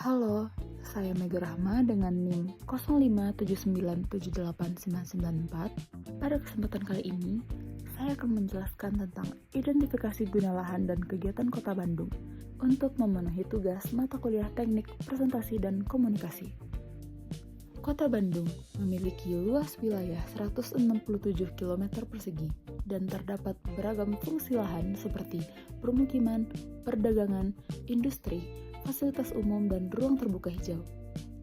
Halo, saya Mega Rahma dengan NIM 0579789994. Pada kesempatan kali ini, saya akan menjelaskan tentang identifikasi guna lahan dan kegiatan Kota Bandung untuk memenuhi tugas mata kuliah Teknik Presentasi dan Komunikasi. Kota Bandung memiliki luas wilayah 167 km persegi dan terdapat beragam fungsi lahan seperti permukiman, perdagangan, industri, fasilitas umum, dan ruang terbuka hijau.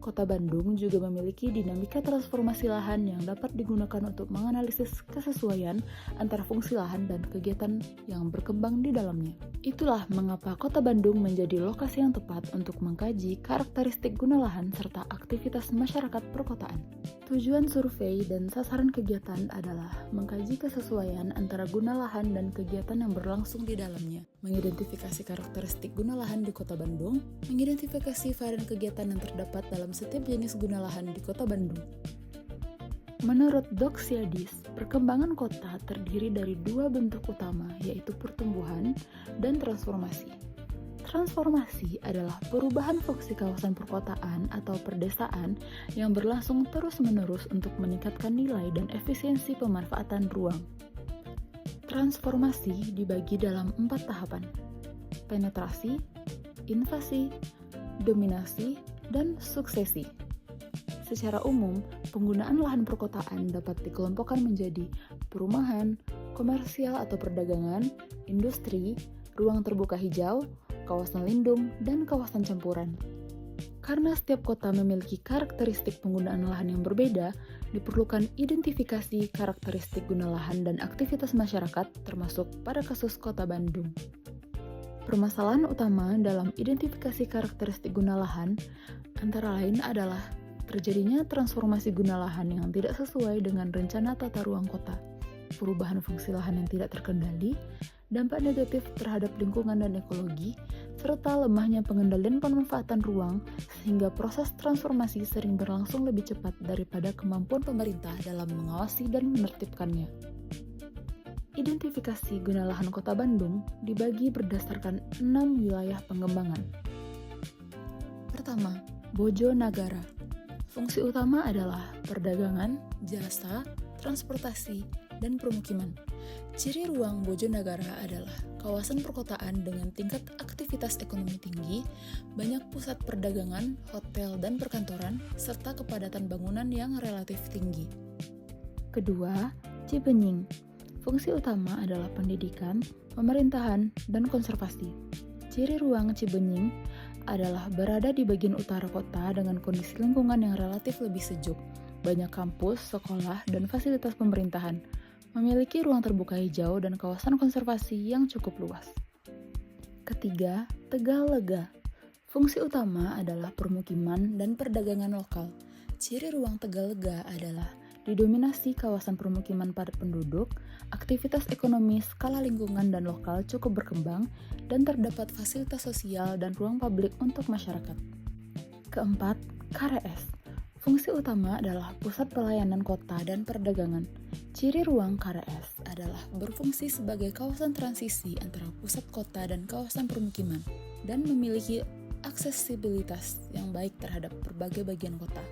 Kota Bandung juga memiliki dinamika transformasi lahan yang dapat digunakan untuk menganalisis kesesuaian antara fungsi lahan dan kegiatan yang berkembang di dalamnya. Itulah mengapa Kota Bandung menjadi lokasi yang tepat untuk mengkaji karakteristik guna lahan serta aktivitas masyarakat perkotaan. Tujuan survei dan sasaran kegiatan adalah mengkaji kesesuaian antara guna lahan dan kegiatan yang berlangsung di dalamnya, mengidentifikasi karakteristik guna lahan di Kota Bandung, mengidentifikasi varian kegiatan yang terdapat dalam setiap jenis guna lahan di Kota Bandung. Menurut Doxiadis, perkembangan kota terdiri dari dua bentuk utama, yaitu pertumbuhan dan transformasi. Transformasi adalah perubahan fungsi kawasan perkotaan atau perdesaan yang berlangsung terus-menerus untuk meningkatkan nilai dan efisiensi pemanfaatan ruang. Transformasi dibagi dalam 4 tahapan: penetrasi, invasi, dominasi, dan suksesi. Secara umum, penggunaan lahan perkotaan dapat dikelompokkan menjadi perumahan, komersial atau perdagangan, industri, ruang terbuka hijau, kawasan lindung, dan kawasan campuran. Karena setiap kota memiliki karakteristik penggunaan lahan yang berbeda, diperlukan identifikasi karakteristik guna lahan dan aktivitas masyarakat, termasuk pada kasus Kota Bandung. Permasalahan utama dalam identifikasi karakteristik guna lahan antara lain adalah terjadinya transformasi guna lahan yang tidak sesuai dengan rencana tata ruang kota, perubahan fungsi lahan yang tidak terkendali, dampak negatif terhadap lingkungan dan ekologi, serta lemahnya pengendalian pemanfaatan ruang sehingga proses transformasi sering berlangsung lebih cepat daripada kemampuan pemerintah dalam mengawasi dan menertibkannya. Identifikasi guna lahan Kota Bandung dibagi berdasarkan 6 wilayah pengembangan. Pertama, Bojonagara. Fungsi utama adalah perdagangan, jasa, transportasi, dan permukiman. Ciri ruang Bojonagara adalah kawasan perkotaan dengan tingkat aktivitas ekonomi tinggi, banyak pusat perdagangan, hotel, dan perkantoran, serta kepadatan bangunan yang relatif tinggi. Kedua, Cibenying. Fungsi utama adalah pendidikan, pemerintahan, dan konservasi. Ciri ruang Cibenying adalah berada di bagian utara kota dengan kondisi lingkungan yang relatif lebih sejuk, banyak kampus, sekolah, dan fasilitas pemerintahan, memiliki ruang terbuka hijau dan kawasan konservasi yang cukup luas. Ketiga, Tegalega. Fungsi utama adalah permukiman dan perdagangan lokal. Ciri ruang Tegalega adalah didominasi kawasan permukiman padat penduduk, aktivitas ekonomi skala lingkungan dan lokal cukup berkembang, dan terdapat fasilitas sosial dan ruang publik untuk masyarakat. Keempat, KRS. Fungsi utama adalah pusat pelayanan kota dan perdagangan. Ciri ruang KRS adalah berfungsi sebagai kawasan transisi antara pusat kota dan kawasan permukiman, dan memiliki aksesibilitas yang baik terhadap berbagai bagian kota.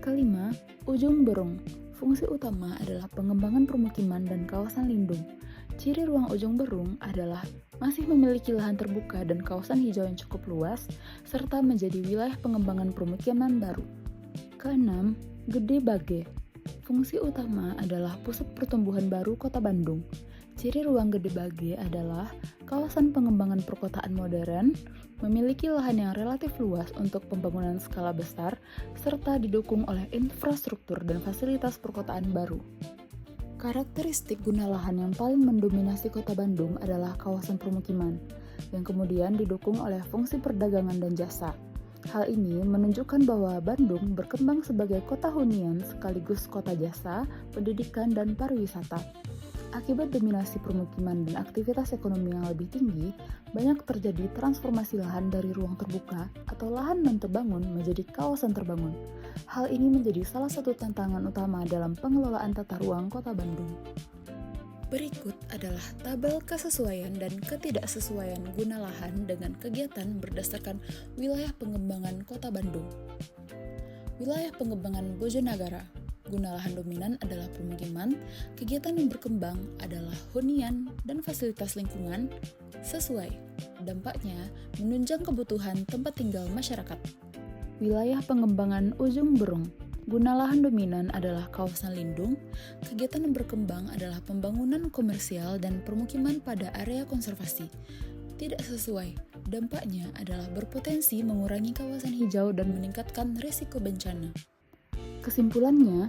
Kelima, Ujung Berung. Fungsi utama adalah pengembangan permukiman dan kawasan lindung. Ciri ruang Ujung Berung adalah masih memiliki lahan terbuka dan kawasan hijau yang cukup luas, serta menjadi wilayah pengembangan permukiman baru. Keenam, Gede Bage. Fungsi utama adalah pusat pertumbuhan baru Kota Bandung. Ciri ruang Gede Bage adalah kawasan pengembangan perkotaan modern, memiliki lahan yang relatif luas untuk pembangunan skala besar, serta didukung oleh infrastruktur dan fasilitas perkotaan baru. Karakteristik guna lahan yang paling mendominasi Kota Bandung adalah kawasan permukiman, yang kemudian didukung oleh fungsi perdagangan dan jasa. Hal ini menunjukkan bahwa Bandung berkembang sebagai kota hunian sekaligus kota jasa, pendidikan, dan pariwisata. Akibat dominasi permukiman dan aktivitas ekonomi yang lebih tinggi, banyak terjadi transformasi lahan dari ruang terbuka atau lahan non terbangun menjadi kawasan terbangun. Hal ini menjadi salah satu tantangan utama dalam pengelolaan tata ruang Kota Bandung. Berikut adalah tabel kesesuaian dan ketidaksesuaian guna lahan dengan kegiatan berdasarkan wilayah pengembangan Kota Bandung. Wilayah pengembangan Bojonegara, guna lahan dominan adalah permukiman, kegiatan yang berkembang adalah hunian dan fasilitas lingkungan sesuai. Dampaknya menunjang kebutuhan tempat tinggal masyarakat. Wilayah pengembangan Ujung Berung, guna lahan dominan adalah kawasan lindung, kegiatan yang berkembang adalah pembangunan komersial dan permukiman pada area konservasi. Tidak sesuai, dampaknya adalah berpotensi mengurangi kawasan hijau dan meningkatkan risiko bencana. Kesimpulannya,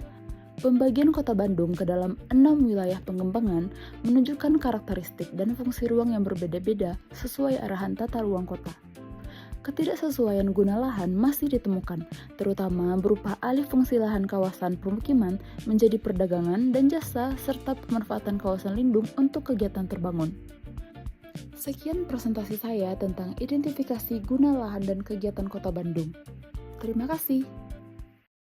pembagian Kota Bandung ke dalam 6 wilayah pengembangan menunjukkan karakteristik dan fungsi ruang yang berbeda-beda sesuai arahan tata ruang kota. Ketidaksesuaian guna lahan masih ditemukan, terutama berupa alih fungsi lahan kawasan permukiman menjadi perdagangan dan jasa serta pemanfaatan kawasan lindung untuk kegiatan terbangun. Sekian presentasi saya tentang identifikasi guna lahan dan kegiatan Kota Bandung. Terima kasih.